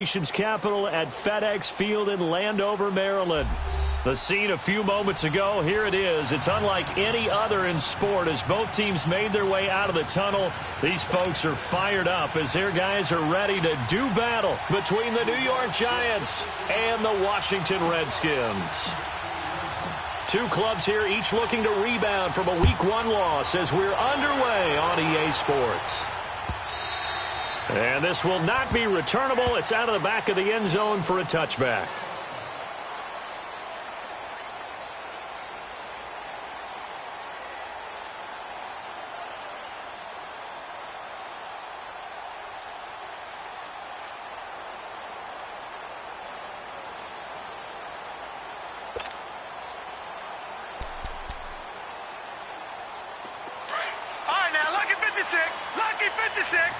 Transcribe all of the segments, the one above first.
Nation's capital at FedEx Field in Landover, Maryland. The scene a few moments ago, here it is. It's unlike any other in sport as both teams made their way out of the tunnel. These folks are fired up as their guys are ready to do battle between the New York Giants and the Washington Redskins. Two clubs here, each looking to rebound from a Week 1 loss as we're underway on EA Sports. And this will not be returnable. It's out of the back of the end zone for a touchback. All right, now, lucky 56. Lucky 56.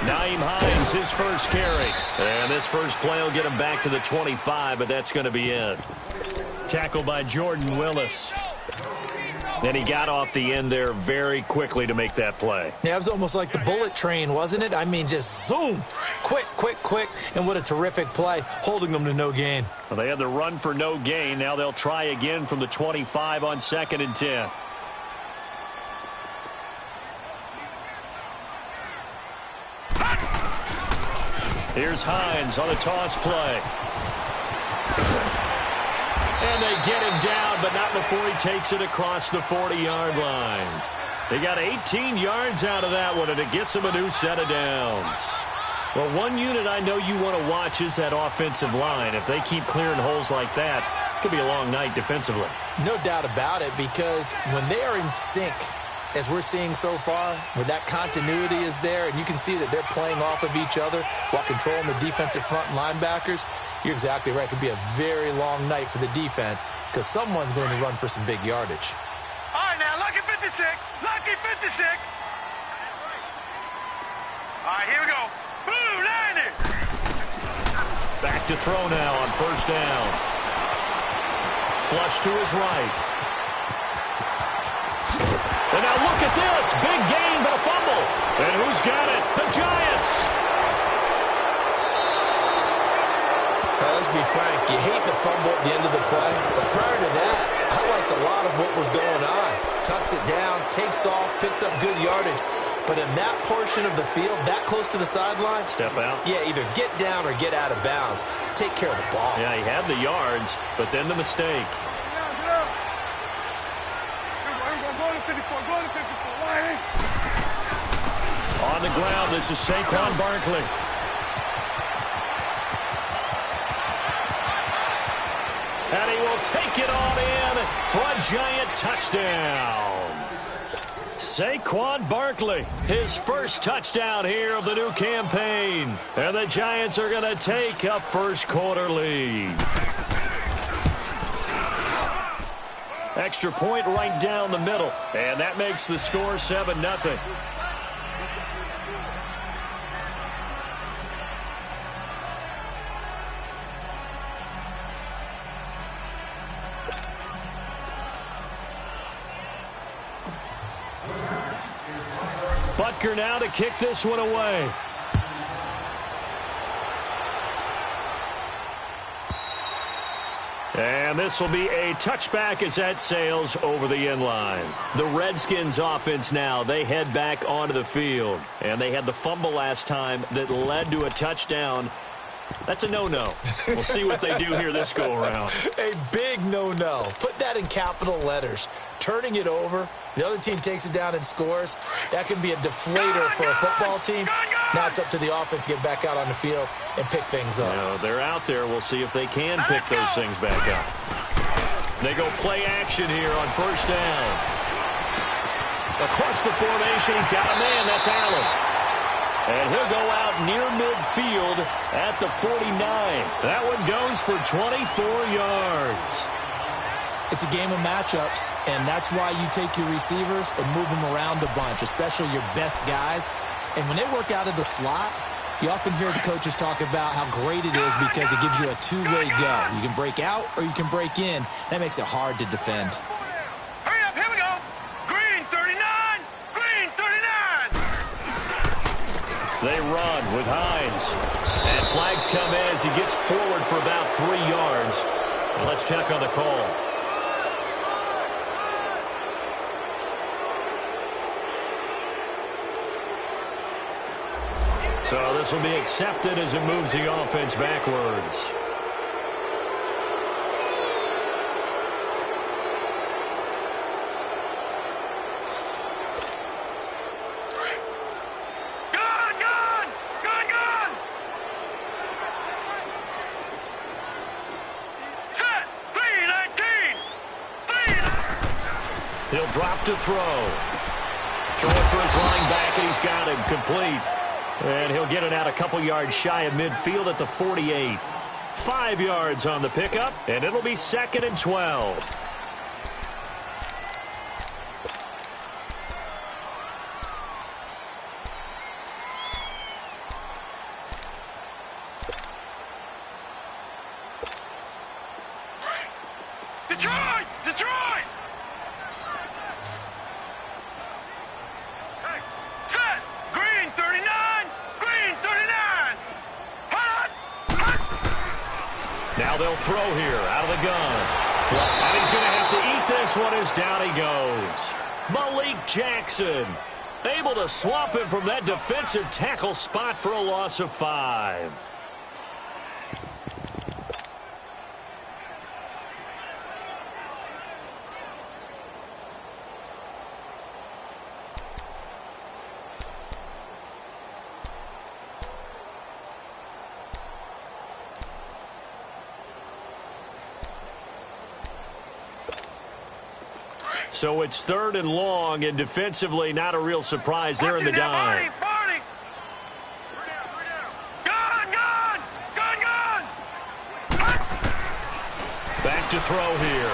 Naeem Hines, his first carry. And this first play will get him back to the 25, but that's going to be it. Tackled by Jordan Willis. And he got off the end there very quickly to make that play. Yeah, it was almost like the bullet train, wasn't it? I mean, just zoom. Quick, quick, quick. And what a terrific play, holding them to no gain. Well, they had the run for no gain. Now they'll try again from the 25 on 2nd and 10. Here's Hines on a toss play. And they get him down, but not before he takes it across the 40-yard line. They got 18 yards out of that one, and it gets them a new set of downs. Well, one unit I know you want to watch is that offensive line. If they keep clearing holes like that, it could be a long night defensively. No doubt about it, because when they are in sync, as we're seeing so far, where that continuity is there, and you can see that they're playing off of each other while controlling the defensive front linebackers, you're exactly right. It could be a very long night for the defense because someone's going to run for some big yardage. All right, now, lucky 56. Lucky 56. All right, here we go. Blue, 90. Back to throw now on first downs. Flush to his right. And now look at this. Big gain, but a fumble. And who's got it? The Giants. Let's be frank. You hate the fumble at the end of the play. But prior to that, I liked a lot of what was going on. Tucks it down, takes off, picks up good yardage. But in that portion of the field, that close to the sideline. Step out. Yeah, either get down or get out of bounds. Take care of the ball. Yeah, he had the yards, but then the mistake. On the ground, this is Saquon Barkley. And he will take it on in for a Giant touchdown. Saquon Barkley, his first touchdown here of the new campaign. And the Giants are going to take a first-quarter lead. Extra point right down the middle. And that makes the score 7-0. Butker now to kick this one away. And this will be a touchback as that sails over the end line. The Redskins offense now, they head back onto the field. And they had the fumble last time that led to a touchdown. That's a no-no. We'll see what they do here this go-around. A big no-no. Put that in capital letters. Turning it over, the other team takes it down and scores. That can be a deflator for a football team. Now it's up to the offense to get back out on the field and pick things up. They're out there. We'll see if they can pick those things back up. They go play action here on first down. Across the formation, he's got a man. That's Allen. And he'll go out near midfield at the 49. That one goes for 24 yards. It's a game of matchups, and that's why you take your receivers and move them around a bunch, especially your best guys. And when they work out of the slot, you often hear the coaches talk about how great it is because it gives you a two-way go. You can break out or you can break in. That makes it hard to defend. Hurry up, here we go. They run with Hines. And flags come in as he gets forward for about 3 yards. And let's check on the call. So this will be accepted as it moves the offense backwards. He'll drop to throw. Throwing for his running back, and he's got him complete. And he'll get it out a couple yards shy of midfield at the 48. 5 yards on the pickup, and it'll be 2nd and 12. Detroit! Detroit! Set! Green 39! Green 39! Hot! Now they'll throw here out of the gun. And he's going to have to eat this one as down he goes. Malik Jackson able to swap him from that defensive tackle spot for a loss of 5. So it's 3rd and long, and defensively not a real surprise there in the dime. Back to throw here.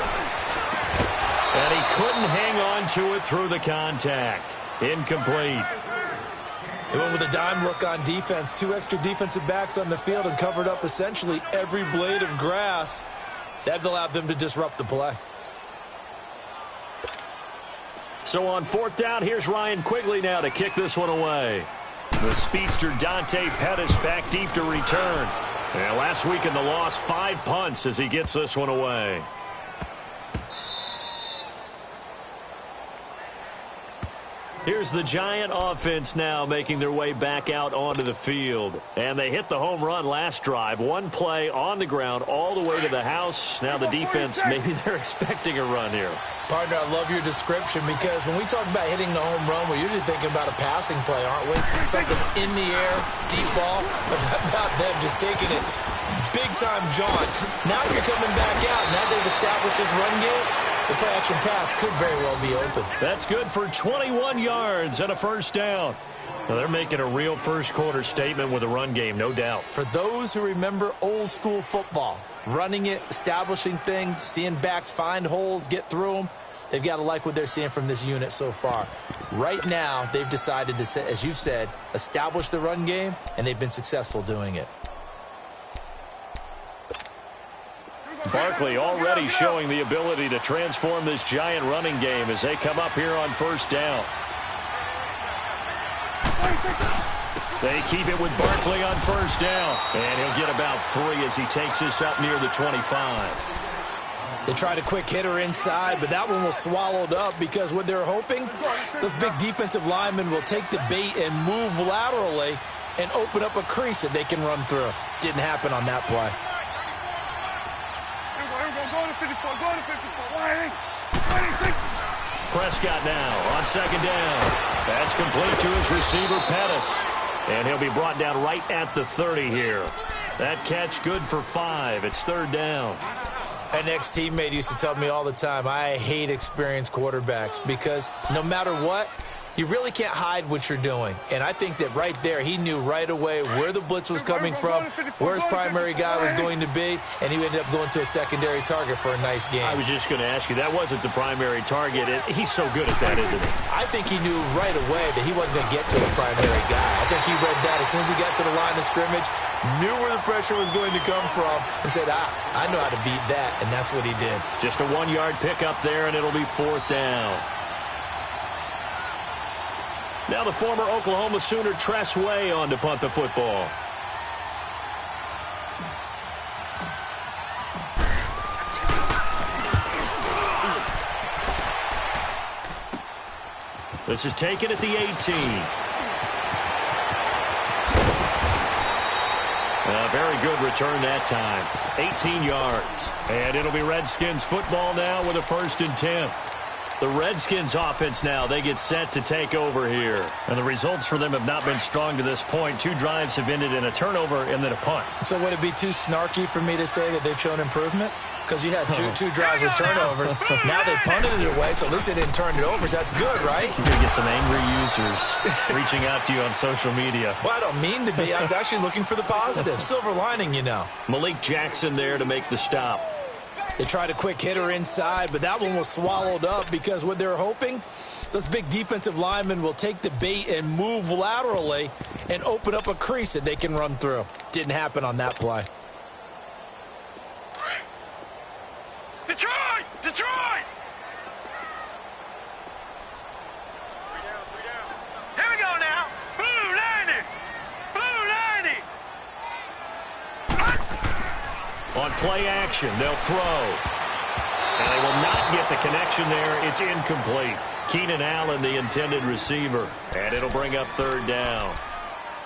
And he couldn't hang on to it through the contact. Incomplete. They went with a dime look on defense. 2 extra defensive backs on the field and covered up essentially every blade of grass. That allowed them to disrupt the play. So on 4th down, here's Ryan Quigley now to kick this one away. The speedster Dante Pettis back deep to return. And last week in the loss, 5 punts as he gets this one away. Here's the Giant offense now making their way back out onto the field. And they hit the home run last drive. 1 play on the ground all the way to the house. Now the defense, maybe they're expecting a run here. Partner, I love your description because when we talk about hitting the home run, we're usually thinking about a passing play, aren't we? Something in the air, deep ball, but how about them just taking it big-time jaunt. Now you're coming back out. Now they've established this run game. The play-action pass could very well be open. That's good for 21 yards and a 1st down. Now they're making a real first-quarter statement with a run game, no doubt. For those who remember old-school football, running it, establishing things, seeing backs find holes, get through them, they've got to like what they're seeing from this unit so far. Right now, they've decided to, as you've said, establish the run game, and they've been successful doing it. Barkley already showing the ability to transform this Giant running game as they come up here on 1st down. They keep it with Barkley on 1st down. And he'll get about 3 as he takes this up near the 25. They tried a quick hitter inside, but that one was swallowed up because what they're hoping, those big defensive linemen will take the bait and move laterally and open up a crease that they can run through. Didn't happen on that play. Prescott now on 2nd down. That's complete to his receiver, Pettis. And he'll be brought down right at the 30 here. That catch good for 5. It's 3rd down. An ex-teammate used to tell me all the time, I hate experienced quarterbacks because no matter what, you really can't hide what you're doing. And I think that right there, he knew right away where the blitz was coming from, where his primary guy was going to be, and he ended up going to a secondary target for a nice game. I was just going to ask you, that wasn't the primary target. He's so good at that, isn't he? I think he knew right away that he wasn't going to get to a primary guy. I think he read that as soon as he got to the line of scrimmage, knew where the pressure was going to come from, and said, I know how to beat that, and that's what he did. Just a 1-yard pickup there, and it'll be 4th down. Now the former Oklahoma Sooner Tress Way on to punt the football. This is taken at the 18. A very good return that time. 18 yards. And it'll be Redskins football now with a 1st and 10. The Redskins offense now, they get set to take over here. And the results for them have not been strong to this point. 2 drives have ended in a turnover and then a punt. So would it be too snarky for me to say that they've shown improvement? Because you had two drives with turnovers. Now they punted it away, so at least they didn't turn it over. So that's good, right? You're going to get some angry users reaching out to you on social media. Well, I don't mean to be. I was actually looking for the positive. Silver lining, you know. Malik Jackson there to make the stop. They tried a quick hitter inside, but that one was swallowed up because what they're hoping, those big defensive linemen will take the bait and move laterally and open up a crease that they can run through. Didn't happen on that play. Detroit! Detroit! Here we go now. Blue 90! Blue 90! On play action, they'll throw. And they will not get the connection there. It's incomplete. Keenan Allen, the intended receiver. And it'll bring up 3rd down.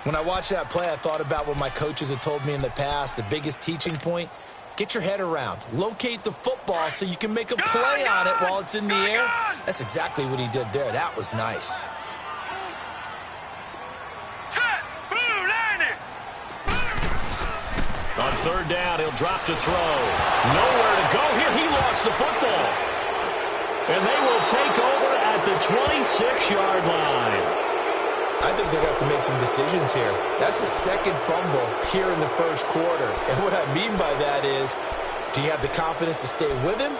When I watched that play, I thought about what my coaches had told me in the past. The biggest teaching point, get your head around. Locate the football so you can make a play on it while it's in the air. That's exactly what he did there. That was nice. Set! Blue 90! On 3rd down, he'll drop to throw. Nowhere to go here. He lost the football. And they will take over at the 26-yard line. I think they're going to have to make some decisions here. That's the 2nd fumble here in the 1st quarter. And what I mean by that is, do you have the confidence to stay with him?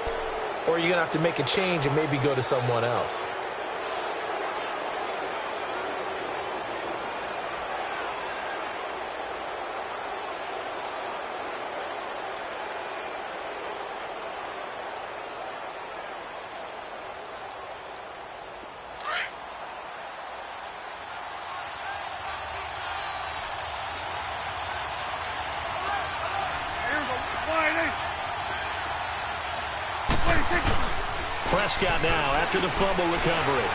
Or are you going to have to make a change and maybe go to someone else? Prescott now after the fumble recovery.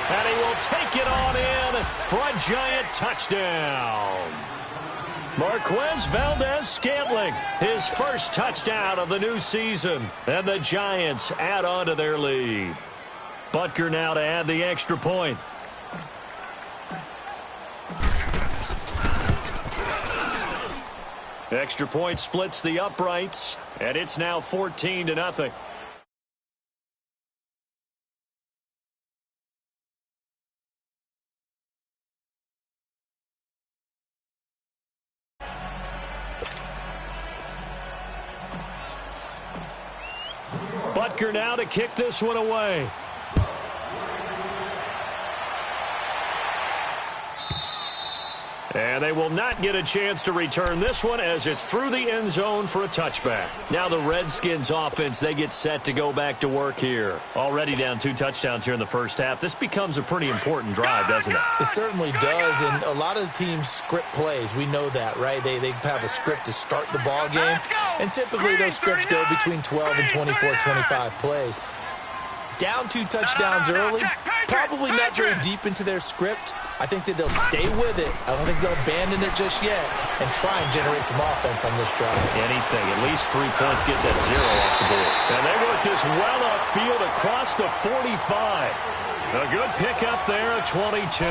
And he will take it on in for a giant touchdown. Marquez Valdez-Scantling, his first touchdown of the new season. And the Giants add on to their lead. Butker now to add the extra point. Extra point splits the uprights, and it's now 14-0. Butker now to kick this one away. And they will not get a chance to return this one as it's through the end zone for a touchback. Now the Redskins offense, they get set to go back to work here. Already down 2 touchdowns here in the first half. This becomes a pretty important drive, doesn't it? It certainly does, and a lot of the teams script plays. We know that, right? They have a script to start the ball game, and typically those scripts go between 12 and 24, 25 plays. Down 2 touchdowns early, probably not very deep into their script. I think that they'll stay with it. I don't think they'll abandon it just yet and try and generate some offense on this drive. Anything, at least 3 points, get that 0 off the board. And they work this well upfield across the 45. A good pickup there at 22.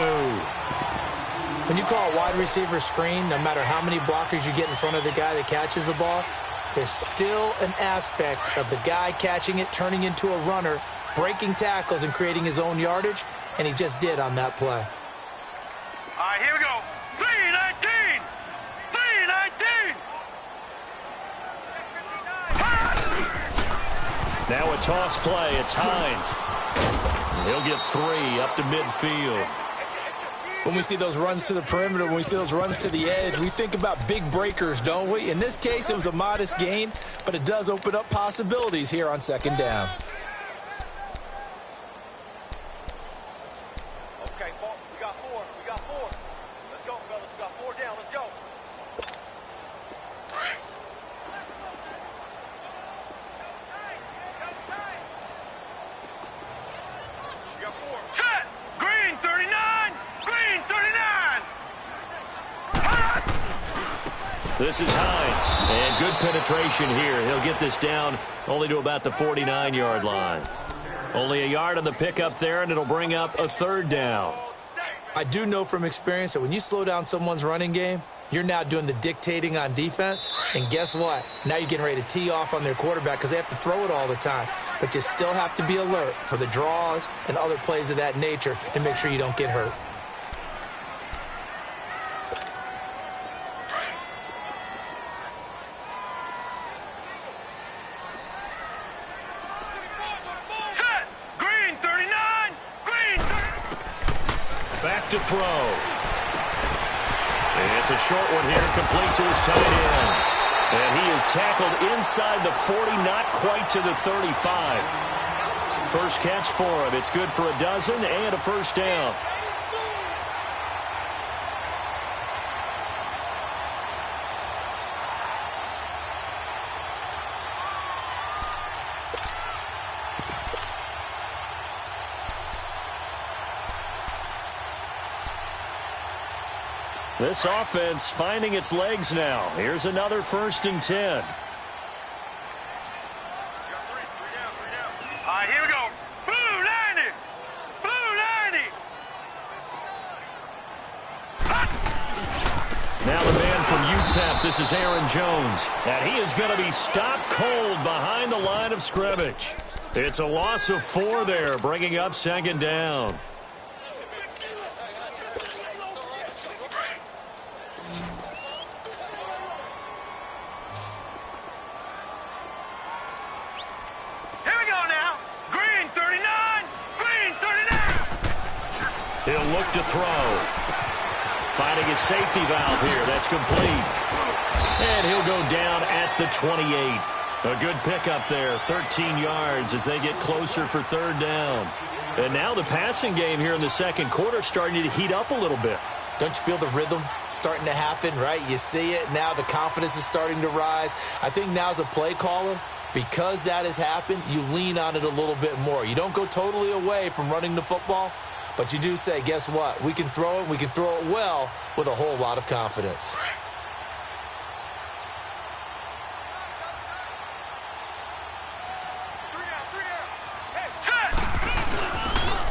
When you call a wide receiver screen, no matter how many blockers you get in front of the guy that catches the ball, there's still an aspect of the guy catching it, turning into a runner, breaking tackles and creating his own yardage, and he just did on that play. All right, here we go. 319! 319! Now a toss play. It's Hines. He'll get 3 up to midfield. When we see those runs to the perimeter, when we see those runs to the edge, we think about big breakers, don't we? In this case, it was a modest gain, but it does open up possibilities here on 2nd down. We got 4. Let's go, fellas. We got 4 down. Let's go. We got 4. Set! Green 39! Green 39! This is Hines, and good penetration here. He'll get this down only to about the 49-yard line. Only a yard on the pickup there, and it'll bring up a 3rd down. I do know from experience that when you slow down someone's running game, you're now doing the dictating on defense. And guess what? Now you're getting ready to tee off on their quarterback because they have to throw it all the time. But you still have to be alert for the draws and other plays of that nature to make sure you don't get hurt. Set! Green 39! Green 39! Back to throw. It's a short one here, complete to his tight end. And he is tackled inside the 40, not quite to the 35. First catch for him. It's good for a dozen and a 1st down. This offense finding its legs now. Here's another 1st and 10. All right, here we go. Blue 90! Blue 90! Now the man from UTEP, this is Aaron Jones. And he is going to be stopped cold behind the line of scrimmage. It's a loss of 4 there, bringing up 2nd down. He'll look to throw. Finding his safety valve here. That's complete. And he'll go down at the 28. A good pickup there. 13 yards as they get closer for 3rd down. And now the passing game here in the 2nd quarter starting to heat up a little bit. Don't you feel the rhythm starting to happen, right? You see it. Now the confidence is starting to rise. I think now as a play caller, because that has happened, you lean on it a little bit more. You don't go totally away from running the football, but you do say, guess what? We can throw it. We can throw it well with a whole lot of confidence.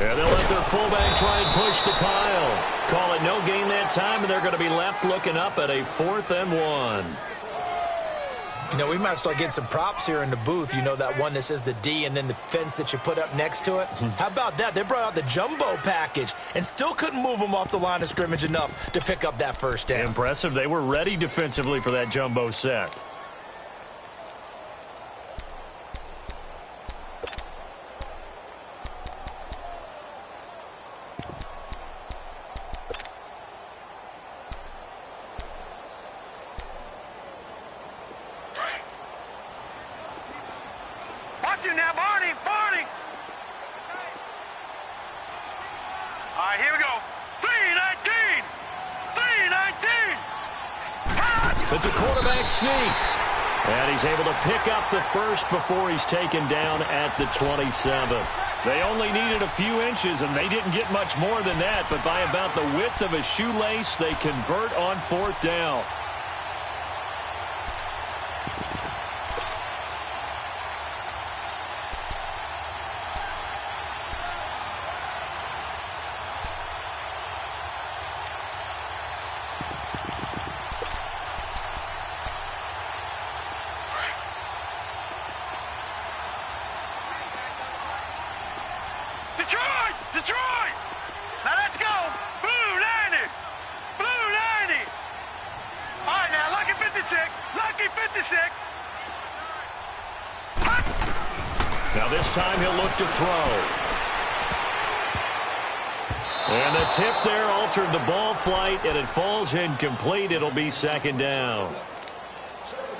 And they'll let their fullback try and push the pile. Call it no gain that time, and they're going to be left looking up at a 4th and 1. You know, we might start getting some props here in the booth. You know, that one that says the D and then the fence that you put up next to it. How about that? They brought out the jumbo package and still couldn't move them off the line of scrimmage enough to pick up that 1st down. Impressive. They were ready defensively for that jumbo set. Watch you now, Barney! Barney! All right, here we go. 319! 319! It's a quarterback sneak. And he's able to pick up the 1st before he's taken down at the 27. They only needed a few inches, and they didn't get much more than that. But by about the width of a shoelace, they convert on 4th down. Detroit! Detroit! Now let's go! Blue 90! Blue 90! All right, now, lucky 56! Lucky 56! Now this time he'll look to throw. And the tip there altered the ball flight, and it falls incomplete. It'll be 2nd down.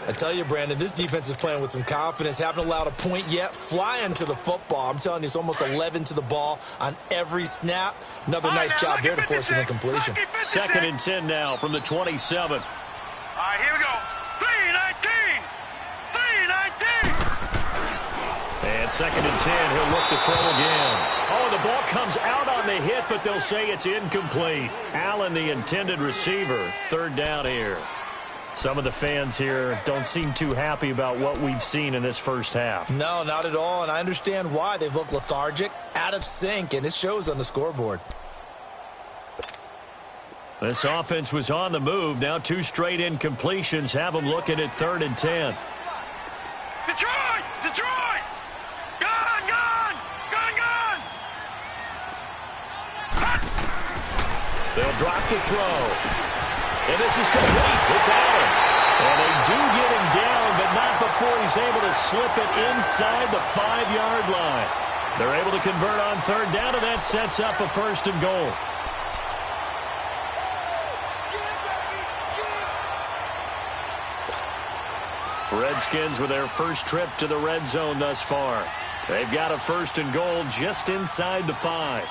I tell you, Brandon, this defense is playing with some confidence. Haven't allowed a point yet. Flying to the football. I'm telling you, it's almost 11 to the ball on every snap. Another nice job there to force an incompletion. 2nd and 10 now from the 27. All right, here we go. 3-19. 3-19. And 2nd and 10, he'll look to throw again. Oh, the ball comes out on the hit, but they'll say it's incomplete. Allen, the intended receiver. 3rd down here. Some of the fans here don't seem too happy about what we've seen in this first half. No, not at all, and I understand why. They've looked lethargic, out of sync, and it shows on the scoreboard. This offense was on the move. Now 2 straight incompletions have them looking at 3rd and 10. Detroit! Detroit! Gone! Gone! Gone! Gone! They'll drop the throw. And this is complete. It's Allen. And they do get him down, but not before he's able to slip it inside the 5-yard line. They're able to convert on 3rd down, and that sets up a 1st and goal. Redskins with their first trip to the red zone thus far. They've got a 1st and goal just inside the 5.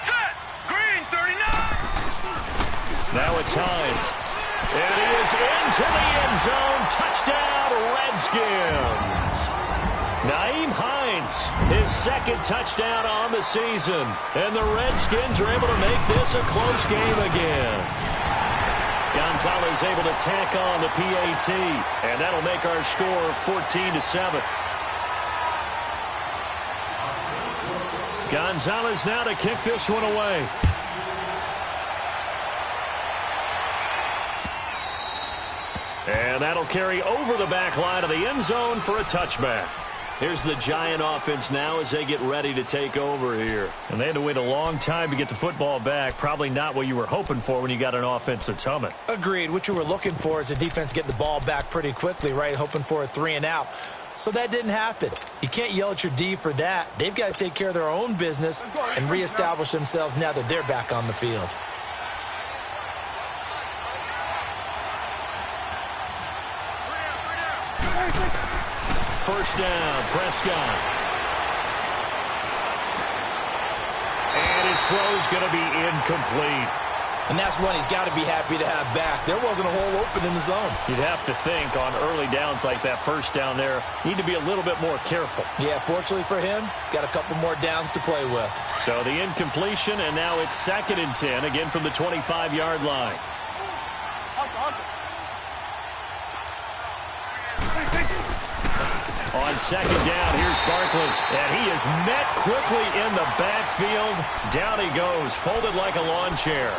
Set! Green, 39! Now it's Hines. And he is into the end zone. Touchdown, Redskins. Nyheim Hines, his 2nd touchdown on the season. And the Redskins are able to make this a close game again. Gonzalez able to tack on the PAT. And that'll make our score 14-7. Gonzalez now to kick this one away. And that'll carry over the back line of the end zone for a touchback. Here's the Giant offense now as they get ready to take over here. And they had to wait a long time to get the football back. Probably not what you were hoping for when you got an offense that's humming. Agreed. What you were looking for is the defense getting the ball back pretty quickly, right? Hoping for a 3-and-out. So that didn't happen. You can't yell at your D for that. They've got to take care of their own business and reestablish themselves now that they're back on the field. First down, Prescott. And his throw's going to be incomplete. And that's one he's got to be happy to have back. There wasn't a hole open in the zone. You'd have to think on early downs like that first down there, need to be a little bit more careful. Yeah, fortunately for him, got a couple more downs to play with. So the incompletion, and now it's 2nd and 10, again from the 25-yard line. On 2nd down, here's Barkley. And he is met quickly in the backfield. Down he goes, folded like a lawn chair.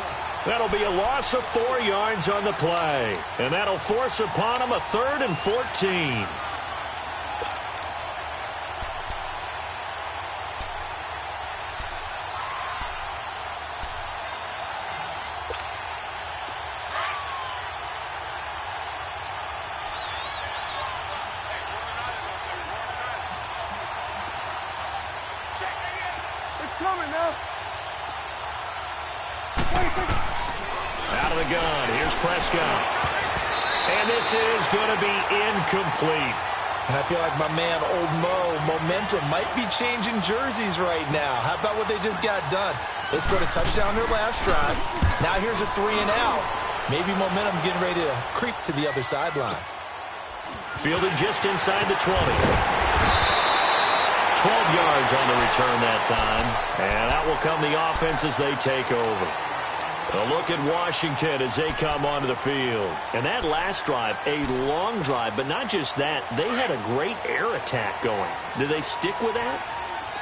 That'll be a loss of 4 yards on the play. And that'll force upon him a 3rd and 14. Out of the gun, here's Prescott. And this is going to be incomplete. And I feel like my man, Old Mo, momentum might be changing jerseys right now. How about what they just got done? They scored a touchdown their last drive. Now here's a 3-and-out. Maybe momentum's getting ready to creep to the other sideline. Fielded just inside the 20. 12 yards on the return that time. And out will come the offense as they take over. A look at Washington as they come onto the field. And that last drive, a long drive, but not just that. They had a great air attack going. Did they stick with that?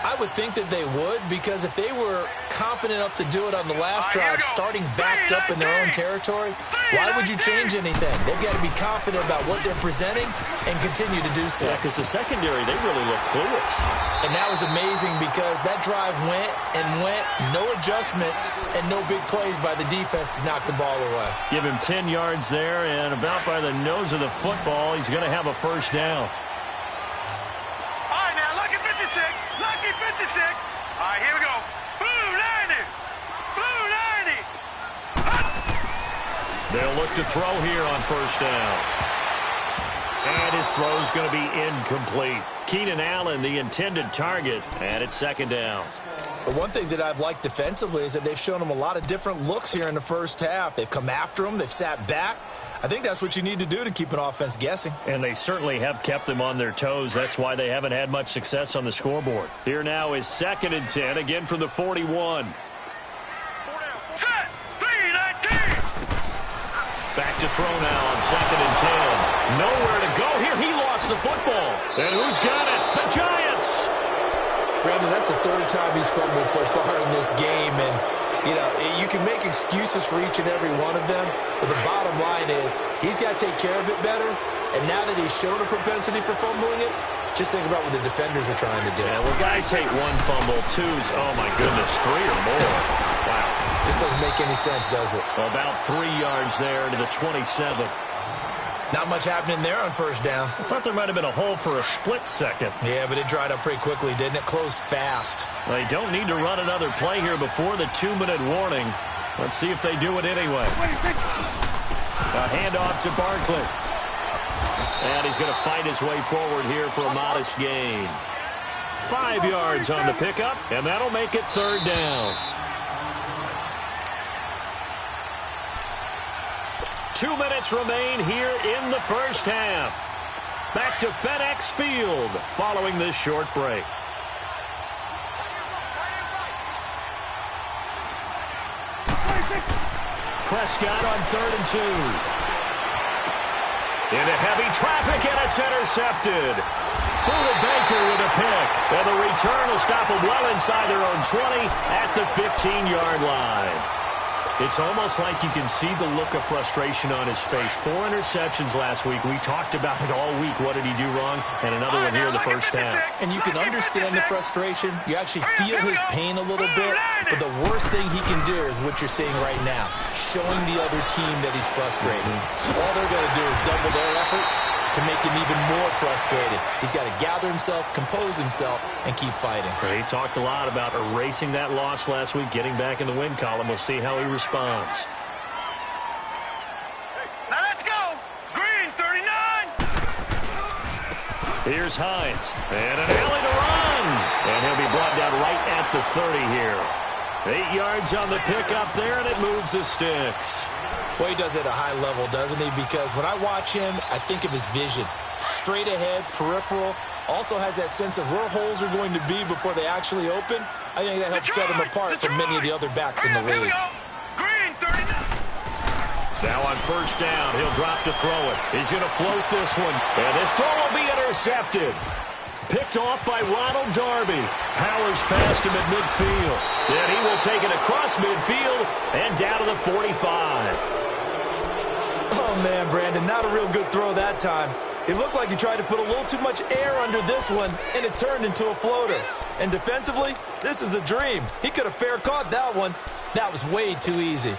I would think that they would, because if they were confident enough to do it on the last drive, starting backed up in their own territory, why would you change anything? They've got to be confident about what they're presenting and continue to do so. Yeah, because the secondary, they really look clueless. And that was amazing because that drive went and went, no adjustments, and no big plays by the defense to knock the ball away. Give him 10 yards there, and about by the nose of the football, he's going to have a first down. All right, now, lucky 56. Lucky 56. All right, here we go. Blue 90. Blue 90. They'll look to throw here on first down. And his throw's going to be incomplete. Keenan Allen, the intended target, and it's second down. But one thing that I've liked defensively is that they've shown him a lot of different looks here in the first half. They've come after him. They've sat back. I think that's what you need to do to keep an offense guessing. And they certainly have kept them on their toes. That's why they haven't had much success on the scoreboard. Here now is 2nd and 10, again from the 41. Set. 3-19. Back to throw now on 2nd and 10. Nowhere to go here. He lost the football. And who's got it? The Giants. Brandon, that's the 3rd time he's fumbled so far in this game. And, you know, you can make excuses for each and every one of them. But the bottom line is he's got to take care of it better. And now that he's shown a propensity for fumbling it, just think about what the defenders are trying to do. Yeah, well, guys hate 1 fumble, 2's, oh, my goodness, 3 or more. Wow. Just doesn't make any sense, does it? About 3 yards there to the 27. Not much happening there on first down. I thought there might have been a hole for a split second. Yeah, but it dried up pretty quickly, didn't it? Closed fast. They don't need to run another play here before the 2-minute warning. Let's see if they do it anyway. A handoff to Barkley. And he's going to fight his way forward here for a modest gain. 5 yards on the pickup, and that'll make it 3rd down. 2 minutes remain here in the first half. Back to FedEx Field following this short break. Prescott on 3rd and 2. Into heavy traffic, and it's intercepted. Buda Baker with a pick. And the return will stop them well inside their own 20 at the 15-yard line. It's almost like you can see the look of frustration on his face. 4 interceptions last week. We talked about it all week. What did he do wrong? And another one here in the first half. And you can understand the frustration. You actually feel his pain a little bit. But the worst thing he can do is what you're seeing right now, showing the other team that he's frustrated. All they're going to do is double their efforts to make him even more frustrated. He's got to gather himself, compose himself, and keep fighting. He talked a lot about erasing that loss last week, getting back in the win column. We'll see how he responds. Now let's go. Green 39. Here's Hines. And an alley to run. And he'll be brought down right at the 30 here. 8 yards on the pickup there, and it moves the sticks. Well, he does it at a high level, doesn't he? Because when I watch him, I think of his vision. Straight ahead, peripheral. Also has that sense of where holes are going to be before they actually open. I think that helps set him apart from many of the other backs in the league. Green 39. Now on first down, he'll drop to throw it. He's going to float this one. And this throw will be intercepted. Picked off by Ronald Darby. Powers past him at midfield. Then he will take it across midfield and down to the 45. Oh, man, Brandon, not a real good throw that time. It looked like he tried to put a little too much air under this one, and it turned into a floater. And defensively, this is a dream. He could have fair caught that one. That was way too easy.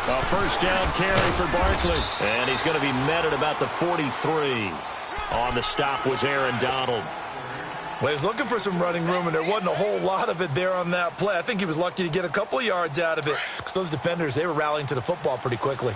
A first down carry for Barkley. And he's going to be met at about the 43. On the stop was Aaron Donald. Well, he was looking for some running room, and there wasn't a whole lot of it there on that play. I think he was lucky to get a couple of yards out of it because those defenders, they were rallying to the football pretty quickly.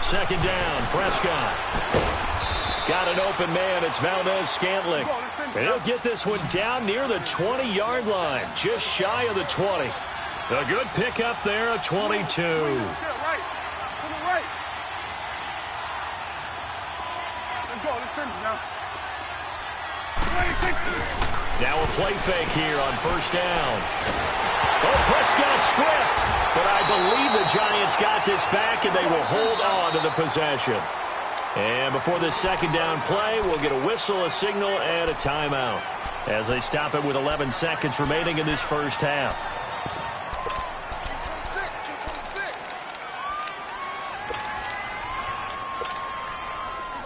Second down, Prescott. Got an open man. It's Valdez-Scantling. And he'll get this one down near the 20-yard line, just shy of the 20. A good pickup there, a 22. Now a play fake here on first down. Oh, Prescott stripped. But I believe the Giants got this back, and they will hold on to the possession. And before this second down play, we'll get a whistle, a signal, and a timeout as they stop it with 11 seconds remaining in this first half.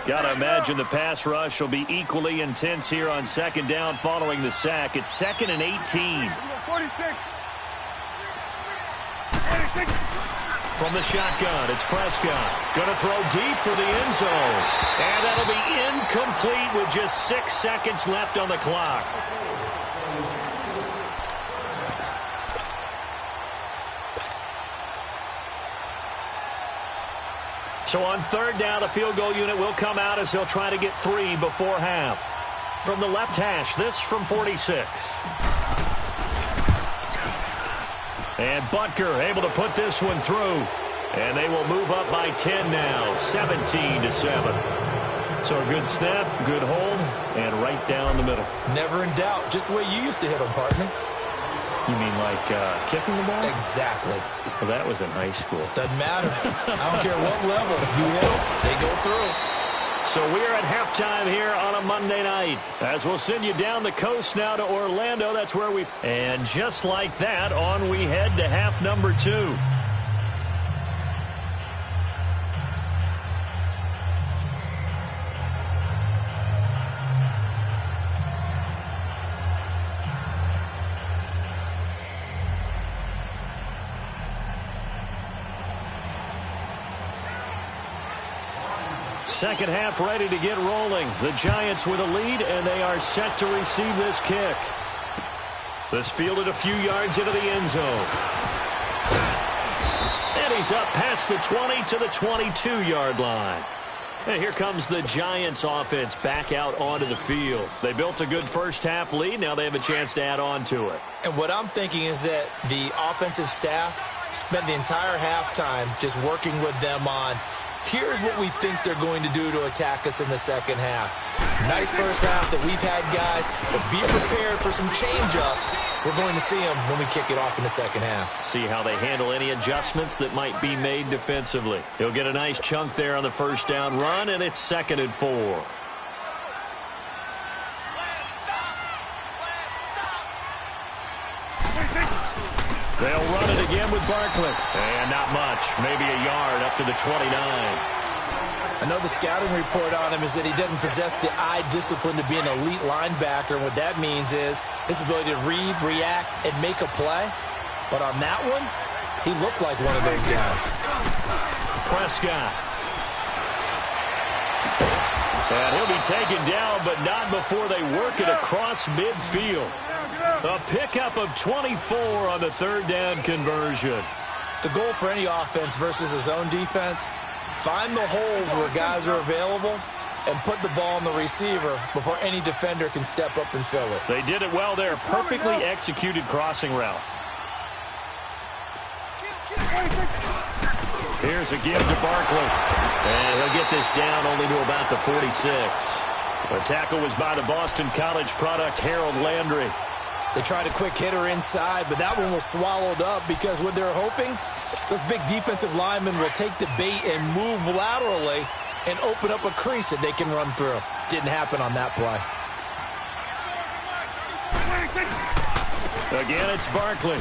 Got to imagine the pass rush will be equally intense here on second down following the sack. It's 2nd and 18. 46. From the shotgun, it's Prescott. Going to throw deep for the end zone. And that'll be incomplete with just 6 seconds left on the clock. So on third down, the field goal unit will come out as they'll try to get 3 before half. From the left hash, this from 46. And Butker able to put this one through. And they will move up by 10 now, 17-7. So a good snap, good hold, and right down the middle. Never in doubt. Just the way you used to hit them, partner. You mean like kicking the ball? Exactly. Well, that was in high school. Doesn't matter. I don't care what level you hit them, they go through. So we're at halftime here on a Monday night. As we'll send you down the coast now to Orlando. That's where we've... And just like that, on we head to half number 2. Second half ready to get rolling. The Giants with a lead, and they are set to receive this kick. This fielded a few yards into the end zone. And he's up past the 20 to the 22-yard line. And here comes the Giants offense back out onto the field. They built a good first half lead. Now they have a chance to add on to it. And what I'm thinking is that the offensive staff spent the entire halftime just working with them on, here's what we think they're going to do to attack us in the second half. Nice first half that we've had, guys, but be prepared for some change-ups. We're going to see them when we kick it off in the second half. See how they handle any adjustments that might be made defensively. He'll get a nice chunk there on the first down run, and it's 2nd and 4. They'll run it again with Barkley. And not much. Maybe a yard up to the 29. I know the scouting report on him is that he doesn't possess the eye discipline to be an elite linebacker. And what that means is his ability to read, react, and make a play. But on that one, he looked like one of those guys. Prescott. And he'll be taken down, but not before they work it across midfield. A pickup of 24 on the third down conversion. The goal for any offense versus his own defense, find the holes where guys are available and put the ball on the receiver before any defender can step up and fill it. They did it well there. Perfectly executed crossing route. Here's a give to Barkley. And he'll get this down only to about the 46. The tackle was by the Boston College product, Harold Landry. They tried a quick hitter inside, but that one was swallowed up because what they're hoping, those big defensive linemen will take the bait and move laterally and open up a crease that they can run through. Didn't happen on that play. Again, it's Barkley.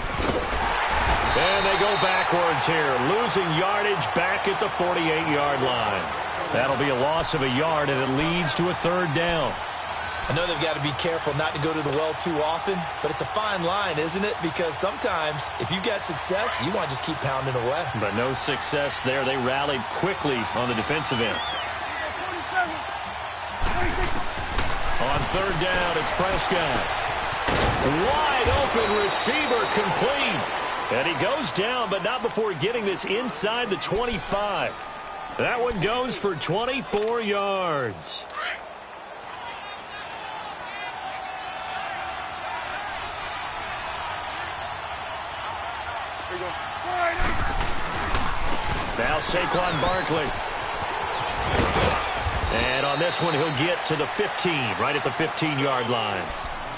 And they go backwards here, losing yardage back at the 48-yard line. That'll be a loss of a yard, and it leads to a third down. I know they've got to be careful not to go to the well too often, but it's a fine line, isn't it? Because sometimes, if you got success, you want to just keep pounding away. But no success there. They rallied quickly on the defensive end. On third down, it's Prescott. Wide open receiver complete. And he goes down, but not before getting this inside the 25. That one goes for 24 yards. Now Saquon Barkley. And on this one, he'll get to the 15, right at the 15-yard line.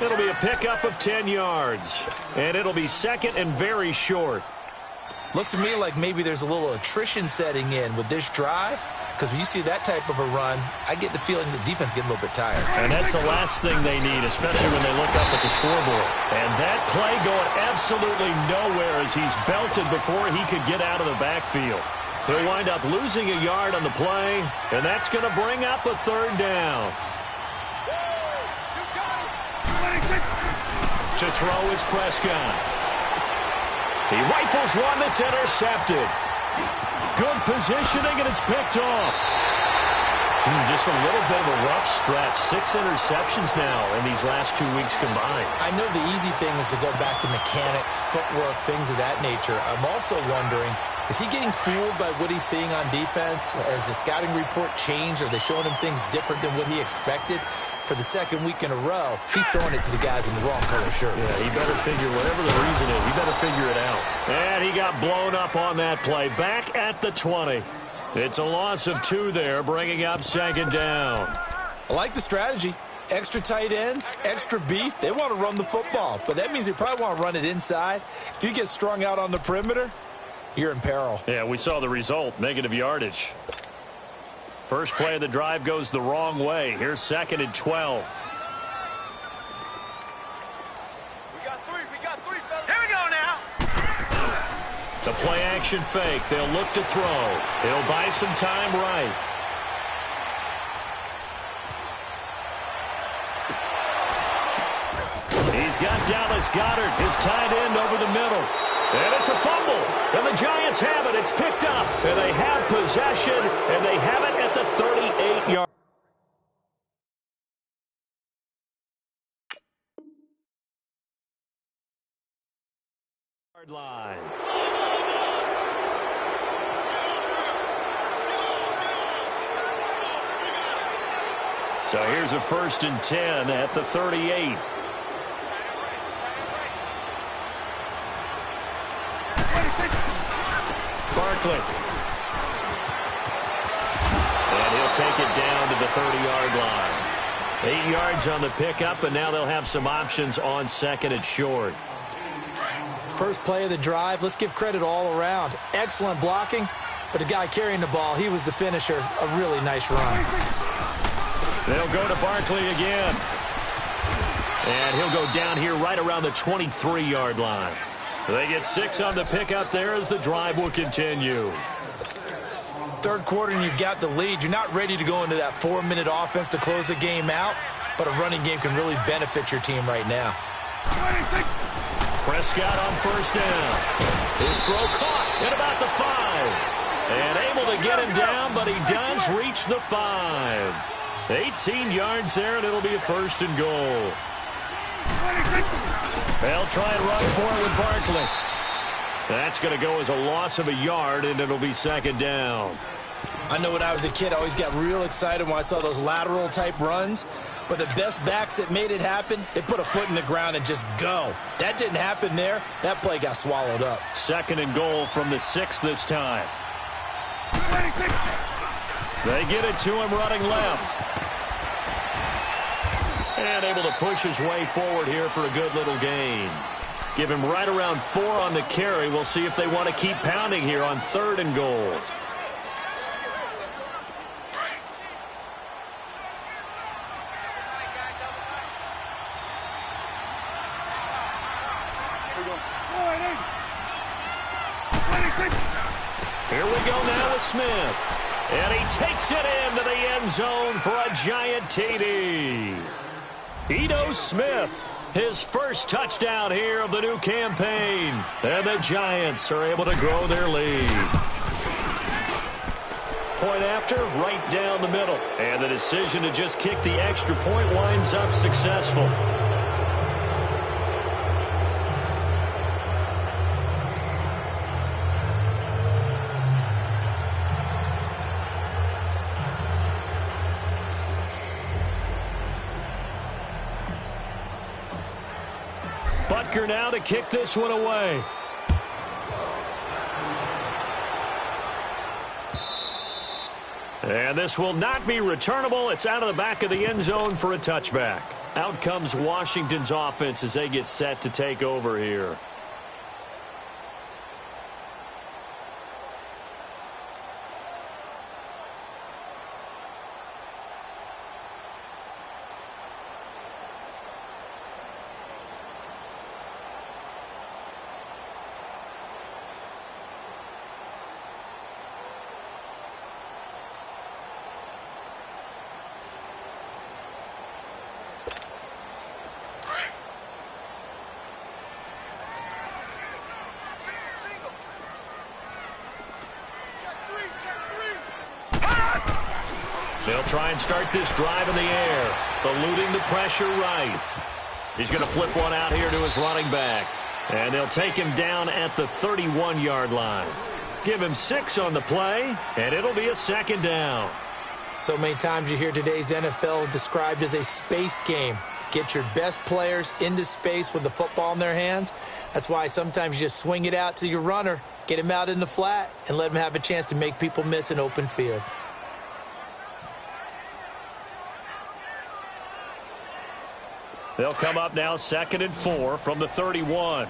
It'll be a pickup of 10 yards. And it'll be 2nd and very short. Looks to me like maybe there's a little attrition setting in with this drive. Because when you see that type of a run, I get the feeling the defense getting a little bit tired. And that's the last thing they need, especially when they look up at the scoreboard. And that play going absolutely nowhere as he's belted before he could get out of the backfield. They'll wind up losing a yard on the play, and that's going to bring up a third down. To throw is Prescott. He rifles one that's intercepted. Good positioning, and it's picked off. Just a little bit of a rough stretch. 6 interceptions now in these last 2 weeks combined. I know the easy thing is to go back to mechanics, footwork, things of that nature. I'm also wondering, is he getting fooled by what he's seeing on defense? Has the scouting report changed? Are they showing him things different than what he expected? For the second week in a row, he's throwing it to the guys in the wrong color shirt. Yeah, he better figure, whatever the reason is, he better figure it out. And he got blown up on that play. Back at the 20. It's a loss of 2 there, bringing up second down. I like the strategy. Extra tight ends, extra beef. They want to run the football, but that means they probably want to run it inside. If you get strung out on the perimeter, you're in peril. Yeah, we saw the result, negative yardage. First play of the drive goes the wrong way. Here's 2nd and 12. We got three, fellas. Here we go now. The play action fake. They'll look to throw. He'll buy some time right. He's got Dallas Goedert, his tight end, over the middle. And it's a fumble. And the Giants have it. It's picked up. And they have possession. And they have it at the 38-yard line. So here's a 1st and 10 at the 38. Barkley. And he'll take it down to the 30-yard line. 8 yards on the pickup, and now they'll have some options on 2nd and short. First play of the drive, let's give credit all around. Excellent blocking, but the guy carrying the ball, he was the finisher. A really nice run. They'll go to Barkley again. And he'll go down here right around the 23-yard line. They get 6 on the pickup there as the drive will continue. Third quarter and you've got the lead. You're not ready to go into that 4-minute offense to close the game out, but a running game can really benefit your team right now. Prescott on 1st down. His throw caught at about the 5. And able to get him down, but he does reach the 5. 18 yards there, and it'll be a 1st and goal. They'll try and run for it with Barkley. That's going to go as a loss of a yard, and it'll be 2nd down. I know when I was a kid, I always got real excited when I saw those lateral-type runs. But the best backs that made it happen, they put a foot in the ground and just go. That didn't happen there. That play got swallowed up. 2nd and goal from the 6 this time. They get it to him running left. And able to push his way forward here for a good little gain. Give him right around 4 on the carry. We'll see if they want to keep pounding here on 3rd and goal. Here we go now with Smith. And he takes it into the end zone for a giant TD. Ito Smith, his first touchdown here of the new campaign. And the Giants are able to grow their lead. Point after, right down the middle. And the decision to just kick the extra point winds up successful. Butker now to kick this one away. And this will not be returnable. It's out of the back of the end zone for a touchback. Out comes Washington's offense as they get set to take over here. They'll try and start this drive in the air, eluding the pressure right. He's going to flip one out here to his running back. And they'll take him down at the 31-yard line. Give him 6 on the play, and it'll be a second down. So many times you hear today's NFL described as a space game. Get your best players into space with the football in their hands. That's why sometimes you just swing it out to your runner, get him out in the flat, and let him have a chance to make people miss an open field. They'll come up now 2nd and 4 from the 31.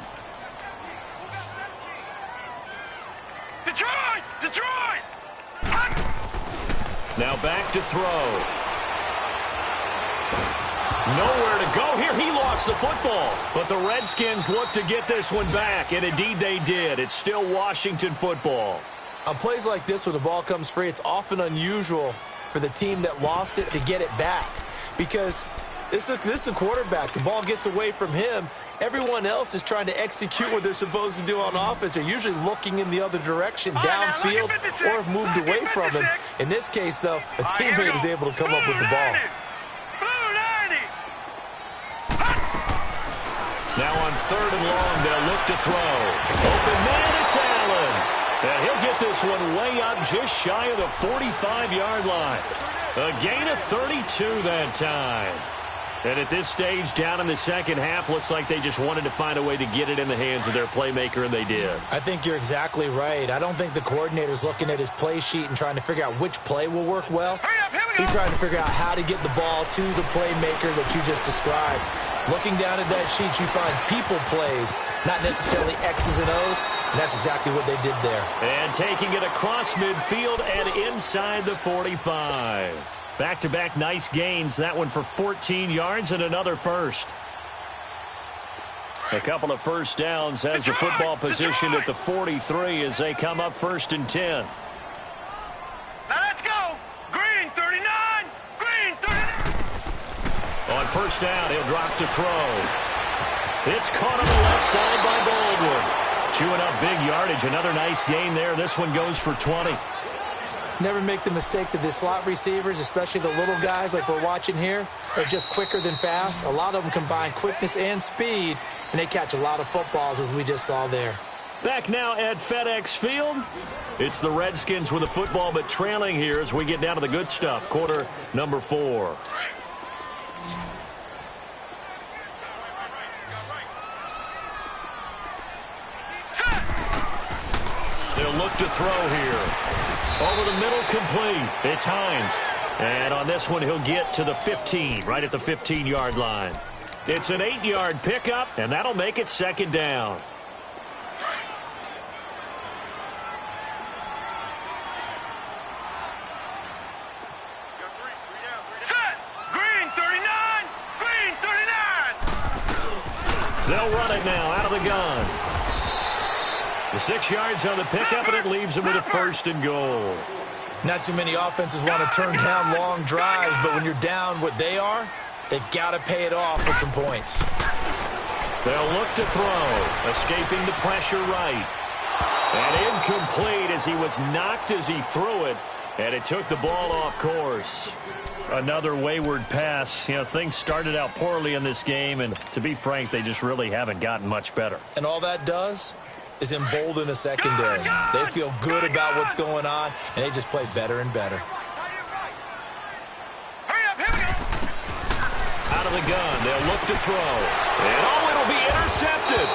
Detroit! Detroit! Now back to throw. Nowhere to go here. He lost the football. But the Redskins look to get this one back, and indeed they did. It's still Washington football. On plays like this where the ball comes free, it's often unusual for the team that lost it to get it back. Because this is a quarterback. The ball gets away from him. Everyone else is trying to execute what they're supposed to do on offense. They're usually looking in the other direction, downfield, or have moved away from him. In this case, though, a teammate is able to come up with the ball. Now on 3rd and long, they'll look to throw. Open man, it's Allen. And he'll get this one way up just shy of the 45-yard line. A gain of 32 that time. And at this stage, down in the second half, looks like they just wanted to find a way to get it in the hands of their playmaker, and they did. I think you're exactly right. I don't think the coordinator's looking at his play sheet and trying to figure out which play will work well. He's trying to figure out how to get the ball to the playmaker that you just described. Looking down at that sheet, you find people plays, not necessarily X's and O's, and that's exactly what they did there. And taking it across midfield and inside the 45. Back-to-back nice gains. That one for 14 yards and another first. A couple of first downs has the football position at the 43 as they come up 1st and 10. Now let's go. Green 39. Green 39. On first down, he'll drop to throw. It's caught on the left side by Baldwin. Chewing up big yardage. Another nice gain there. This one goes for 20. Never make the mistake that the slot receivers, especially the little guys like we're watching here, are just quicker than fast. A lot of them combine quickness and speed, and they catch a lot of footballs, as we just saw there. Back now at FedEx Field. It's the Redskins with the football, but trailing here as we get down to the good stuff. Quarter number 4. They'll look to throw here. Over the middle, complete. It's Hines. And on this one, he'll get to the 15, right at the 15-yard line. It's an 8-yard pickup, and that'll make it 2nd down. Set. Green 39. Green 39. They'll run it now out of the gun. The 6 yards on the pickup, and it leaves them with a 1st and goal. Not too many offenses want to turn down long drives, but when you're down what they are, they've got to pay it off with some points. They'll look to throw, escaping the pressure right. And incomplete as he was knocked as he threw it, and it took the ball off course. Another wayward pass. You know, things started out poorly in this game, and to be frank, they just really haven't gotten much better. And all that does is embolden a secondary. They feel good about what's going on, and they just play better and better. Hurry up, here we go. Out of the gun, they'll look to throw. And it'll be intercepted.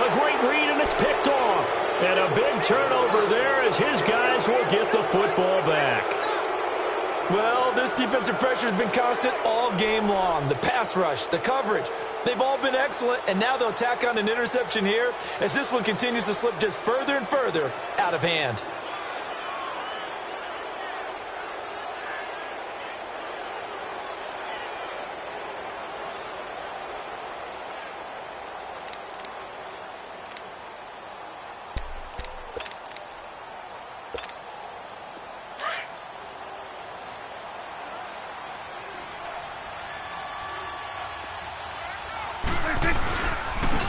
A great read, and it's picked off. And a big turnover there as his guys will get the football back. Well, this defensive pressure has been constant all game long. The pass rush, the coverage, they've all been excellent, and now they'll tack on an interception here as this one continues to slip just further and further out of hand.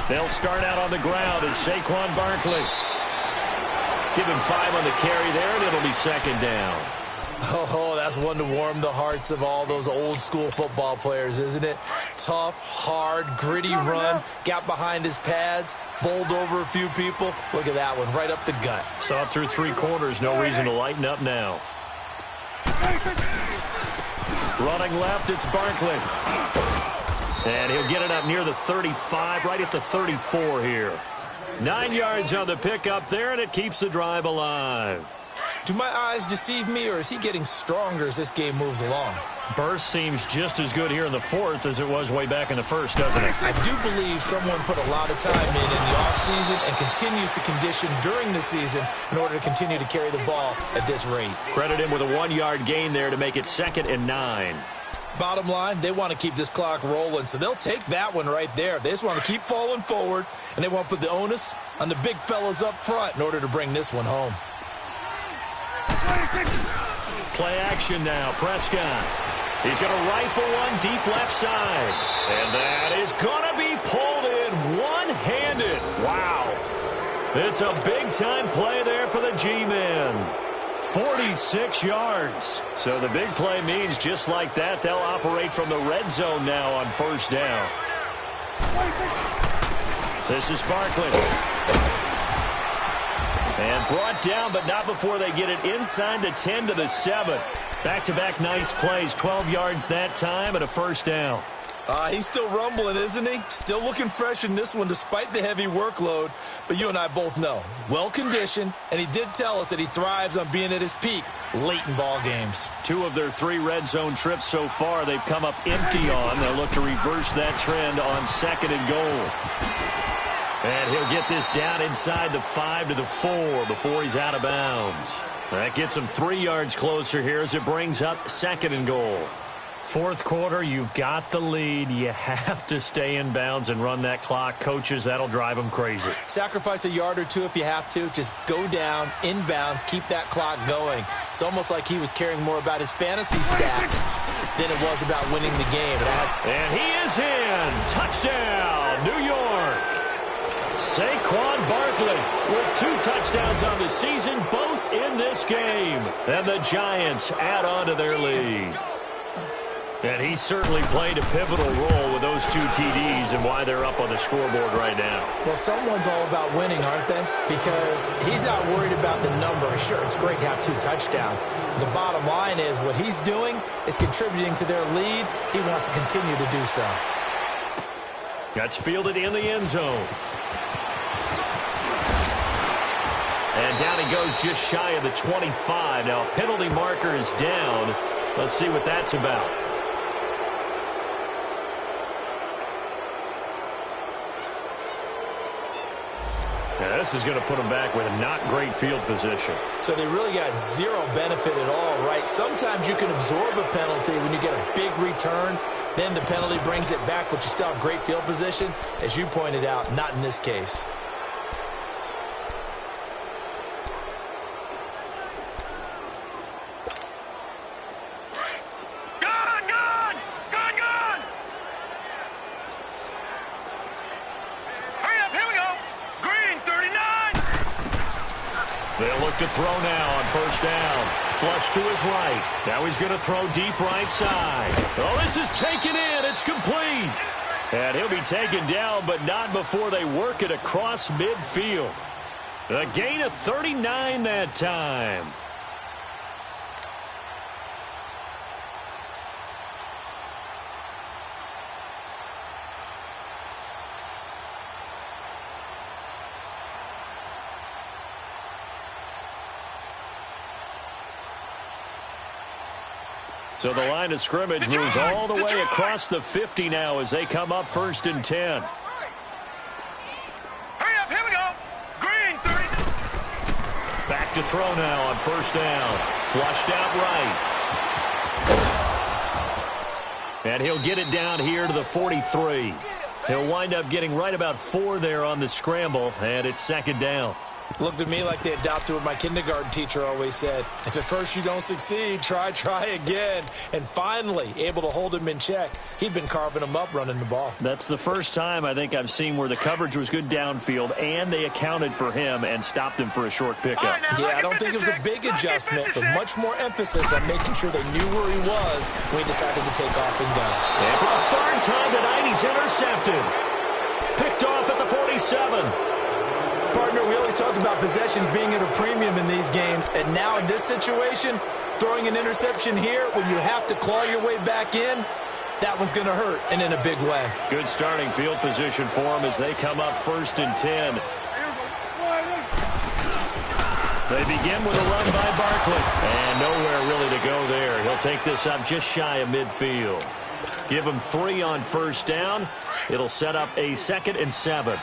They'll start out on the ground, and Saquon Barkley. Give him 5 on the carry there, and it'll be 2nd down. Oh, that's one to warm the hearts of all those old school football players, isn't it? Tough, hard, gritty run, got behind his pads, bowled over a few people. Look at that one, right up the gut. Saw it through 3 quarters, no reason to lighten up now. Running left, it's Barkley. And he'll get it up near the 35, right at the 34 here. 9 yards on the pickup there, and it keeps the drive alive. Do my eyes deceive me, or is he getting stronger as this game moves along? Burst seems just as good here in the 4th as it was way back in the 1st, doesn't it? I do believe someone put a lot of time in the offseason and continues to condition during the season in order to continue to carry the ball at this rate. Credit him with a 1-yard gain there to make it 2nd and 9. Bottom line, they want to keep this clock rolling, so they'll take that one right there. They just want to keep falling forward, and they want to put the onus on the big fellas up front in order to bring this one home. Play action now, Prescott. He's going to rifle one deep left side. And that is going to be pulled in one-handed. Wow. It's a big-time play there for the G-men. 46 yards. So the big play means just like that, they'll operate from the red zone now on 1st down. This is Barkley. And brought down, but not before they get it inside the 10 to the 7. Back-to-back nice plays, 12 yards that time and a 1st down. He's still rumbling, isn't he? Still looking fresh in this one despite the heavy workload. But you and I both know, well-conditioned, and he did tell us that he thrives on being at his peak late in ball games. 2 of their 3 red zone trips so far they've come up empty on. They'll look to reverse that trend on 2nd and goal. And he'll get this down inside the 5 to the 4 before he's out of bounds. That gets him 3 yards closer here as it brings up 2nd and goal. 4th quarter, you've got the lead. You have to stay in bounds and run that clock. Coaches, that'll drive them crazy. Sacrifice a yard or 2 if you have to. Just go down, in bounds, keep that clock going. It's almost like he was caring more about his fantasy stats than it was about winning the game. And he is in. Touchdown, New York. Saquon Barkley with 2 touchdowns on the season, both in this game. And the Giants add on to their lead. And he certainly played a pivotal role with those 2 TDs and why they're up on the scoreboard right now. Well, someone's all about winning, aren't they? Because he's not worried about the number. Sure, it's great to have 2 touchdowns. The bottom line is what he's doing is contributing to their lead. He wants to continue to do so. That's fielded in the end zone. And down he goes just shy of the 25. Now, a penalty marker is down. Let's see what that's about. Now, this is going to put them back with a not great field position. So they really got 0 benefit at all, right? Sometimes you can absorb a penalty when you get a big return. Then the penalty brings it back, but you still have great field position. As you pointed out, not in this case. They'll look to throw now on 1st down. Flush to his right. Now he's going to throw deep right side. Oh, this is taken in. It's complete. And he'll be taken down, but not before they work it across midfield. A gain of 39 that time. So the line of scrimmage moves all the way across the 50 now as they come up 1st and 10. Hurry up, here we go. Green, 30. Back to throw now on 1st down. Flushed out right. And he'll get it down here to the 43. He'll wind up getting right about 4 there on the scramble, and it's 2nd down. Looked at me like they adopted what my kindergarten teacher always said. If at first you don't succeed, try again. And finally, able to hold him in check. He'd been carving him up running the ball. That's the first time I think I've seen where the coverage was good downfield and they accounted for him and stopped him for a short pickup. Right, now, Yeah, I don't think it was a big adjustment, but much more emphasis on making sure they knew where he was when he decided to take off and go. And for a third time tonight, he's intercepted. Picked off at the 47. Partner, we always talk about possessions being at a premium in these games, and now in this situation, throwing an interception here when you have to claw your way back in, that one's going to hurt, and in a big way. Good starting field position for him as they come up 1st and 10. They begin with a run by Barkley. And nowhere really to go there. He'll take this up just shy of midfield. Give him 3 on 1st down. It'll set up a 2nd and 7.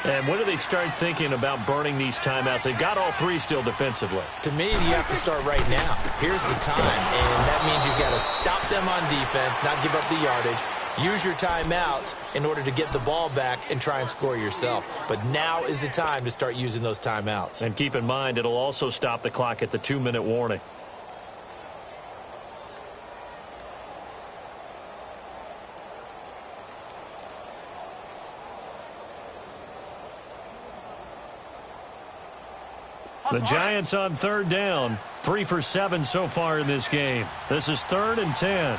And when do they start thinking about burning these timeouts? They've got all 3 still defensively. To me, you have to start right now. Here's the time, and that means you've got to stop them on defense, not give up the yardage, use your timeouts in order to get the ball back and try and score yourself. But now is the time to start using those timeouts. And keep in mind, it'll also stop the clock at the 2-minute warning. The Giants on 3rd down. 3 for 7 so far in this game. This is 3rd and 10.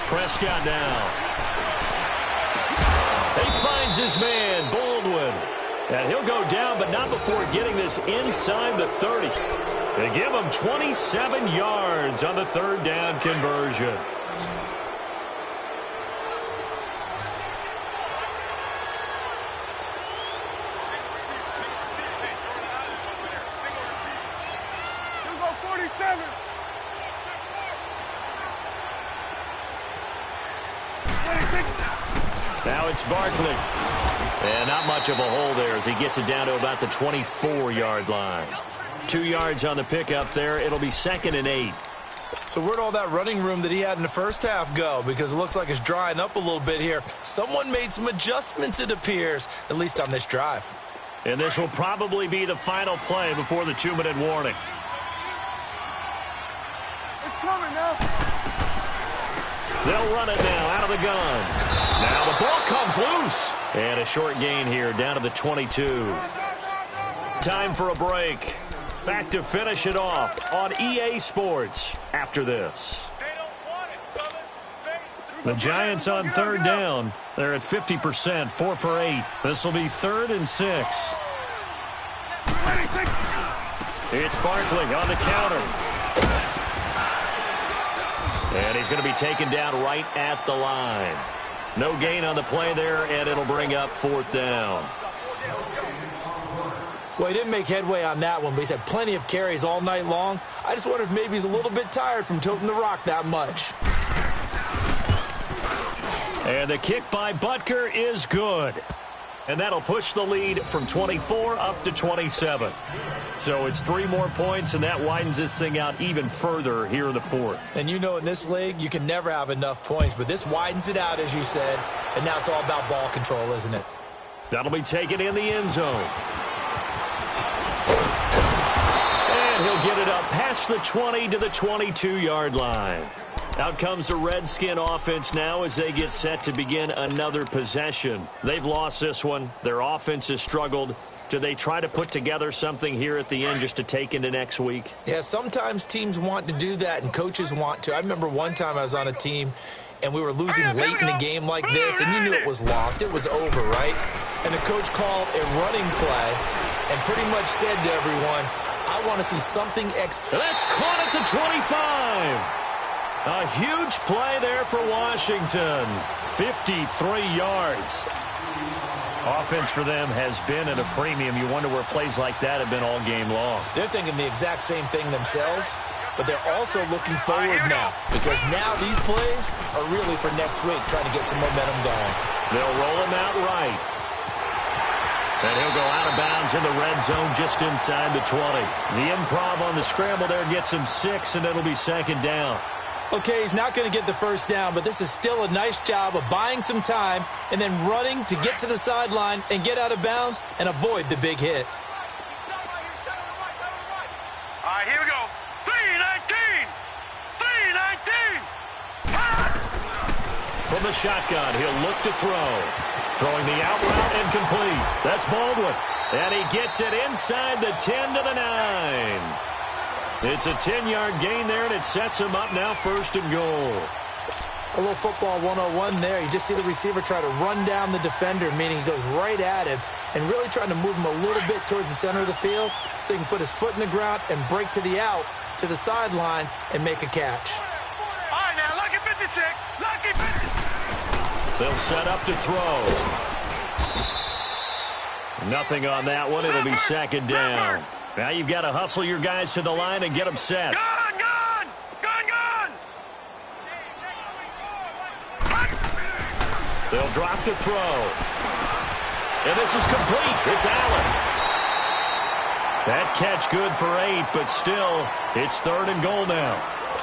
Prescott down. He finds his man, Baldwin. And he'll go down, but not before getting this inside the 30. They give him 27 yards on the 3rd down conversion. Now it's Barkley. And not much of a hole there as he gets it down to about the 24-yard line. 2 yards on the pickup there. It'll be 2nd and 8. So where'd all that running room that he had in the first half go? Because it looks like it's drying up a little bit here. Someone made some adjustments, it appears, at least on this drive. And this will probably be the final play before the 2-minute warning. It's coming now. They'll run it now out of the gun. Now the ball comes loose. And a short gain here down to the 22. Time for a break. Back to finish it off on EA Sports after this. The Giants on 3rd down. They're at 50%, 4 for 8. This will be 3rd and 6. It's Barkley on the counter. And he's going to be taken down right at the line. No gain on the play there, and it'll bring up 4th down. Well, he didn't make headway on that one, but he's had plenty of carries all night long. I just wonder if maybe he's a little bit tired from toting the rock that much. And the kick by Butker is good. And that'll push the lead from 24 up to 27. So it's 3 more points, and that widens this thing out even further here in the 4th. And you know in this league, you can never have enough points, but this widens it out, as you said, and now it's all about ball control, isn't it? That'll be taken in the end zone. And he'll get it up past the 20 to the 22-yard line. Out comes the Redskin offense now as they get set to begin another possession. They've lost this one. Their offense has struggled. Do they try to put together something here at the end just to take into next week? Yeah, sometimes teams want to do that and coaches want to. I remember one time I was on a team and we were losing late in a game like this, and you knew it was lost. It was over, right? And the coach called a running play and pretty much said to everyone, I want to see something That's caught at the 25. A huge play there for Washington. 53 yards. Offense for them has been at a premium. You wonder where plays like that have been all game long. They're thinking the exact same thing themselves, but they're also looking forward now because now these plays are really for next week, trying to get some momentum going. They'll roll him out right. And he'll go out of bounds in the red zone just inside the 20. The improv on the scramble there gets him 6, and it'll be 2nd down. Okay, he's not going to get the first down, but this is still a nice job of buying some time and then running to get to the sideline and get out of bounds and avoid the big hit. All right, here we go. 3-19. 3-19. From the shotgun, he'll look to throw. Throwing the out route incomplete. That's Baldwin. And he gets it inside the 10 to the 9. It's a 10-yard gain there, and it sets him up now 1st and goal. A little football 101 there. You just see the receiver try to run down the defender, meaning he goes right at him and really trying to move him a little bit towards the center of the field so he can put his foot in the ground and break to the out, to the sideline, and make a catch. All right, now, lucky 56. Lucky 56. They'll set up to throw. Nothing on that one. It'll be 2nd down. Now you've got to hustle your guys to the line and get them set. Gone, gone. Gone, gone. They'll drop to throw. And this is complete. It's Allen. That catch good for 8, but still, it's 3rd and goal now.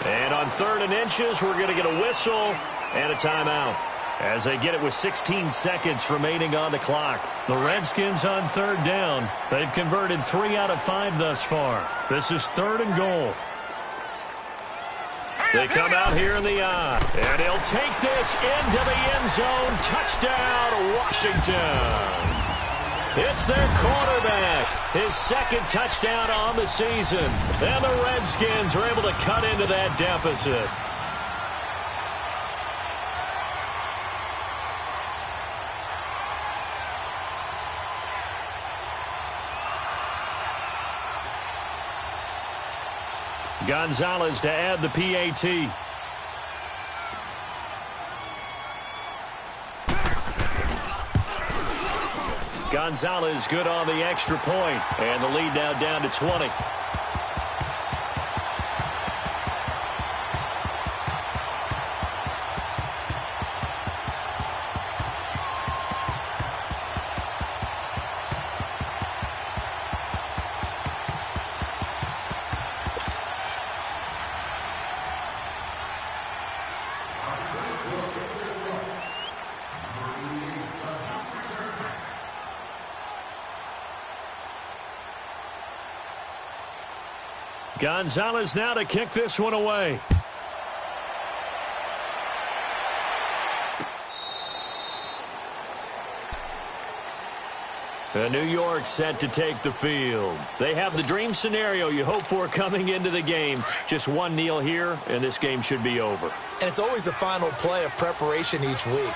And on 3rd and inches, we're going to get a whistle and a timeout as they get it with 16 seconds remaining on the clock. The Redskins on 3rd down. They've converted 3 out of 5 thus far. This is 3rd and goal. They come out here in the eye, and he'll take this into the end zone. Touchdown, Washington. It's their quarterback, his 2nd touchdown on the season. And the Redskins are able to cut into that deficit. Gonzalez to add the PAT. Gonzalez good on the extra point, and the lead now down to 20. Gonzalez now to kick this one away. New York set to take the field. They have the dream scenario you hope for coming into the game. Just one kneel here, and this game should be over. And it's always the final play of preparation each week.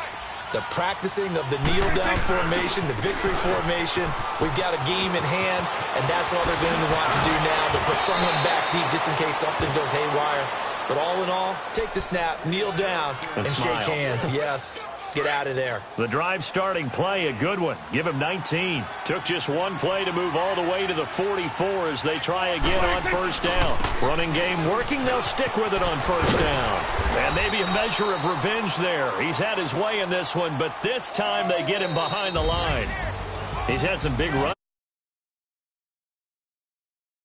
The practicing of the kneel-down formation, the victory formation. We've got a game in hand, and that's all they're going to want to do now, to put someone back deep just in case something goes haywire. But all in all, take the snap, kneel down, and shake hands. Yes, get out of there. The drive starting play, a good one. Give him 19. Took just one play to move all the way to the 44 as they try again on 1st down. Running game working, they'll stick with it on 1st down. And maybe a measure of revenge there. He's had his way in this one, but this time they get him behind the line. He's had some big runs.